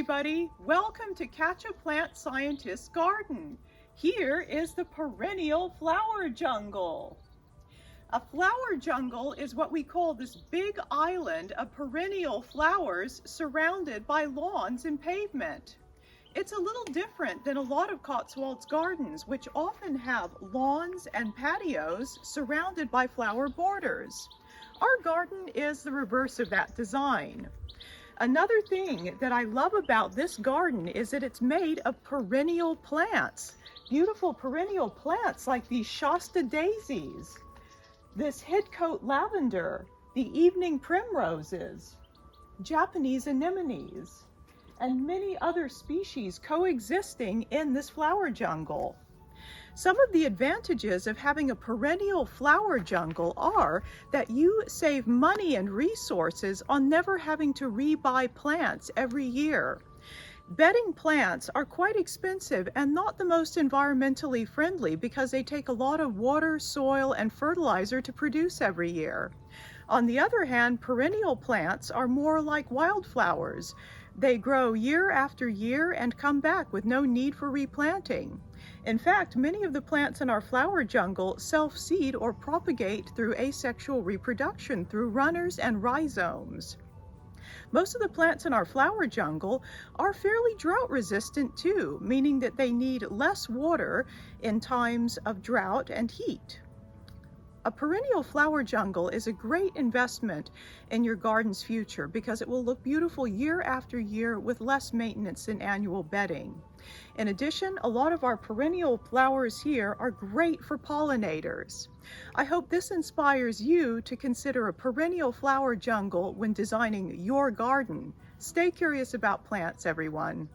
everybody, welcome to Katia Plant Scientist's Garden. Here is the perennial flower jungle. A flower jungle is what we call this big island of perennial flowers surrounded by lawns and pavement. It's a little different than a lot of Cotswolds gardens, which often have lawns and patios surrounded by flower borders. Our garden is the reverse of that design. Another thing that I love about this garden is that it's made of perennial plants. Beautiful perennial plants like these Shasta daisies, this headcoat lavender, the evening primroses, Japanese anemones, and many other species coexisting in this flower jungle. Some of the advantages of having a perennial flower jungle are that you save money and resources on never having to rebuy plants every year. Bedding plants are quite expensive and not the most environmentally friendly because they take a lot of water, soil, and fertilizer to produce every year. On the other hand, perennial plants are more like wildflowers. They grow year after year and come back with no need for replanting. In fact, many of the plants in our flower jungle self-seed or propagate through asexual reproduction through runners and rhizomes. Most of the plants in our flower jungle are fairly drought resistant too, meaning that they need less water in times of drought and heat. A perennial flower jungle is a great investment in your garden's future because it will look beautiful year after year with less maintenance than annual bedding. In addition, a lot of our perennial flowers here are great for pollinators. I hope this inspires you to consider a perennial flower jungle when designing your garden. Stay curious about plants, everyone.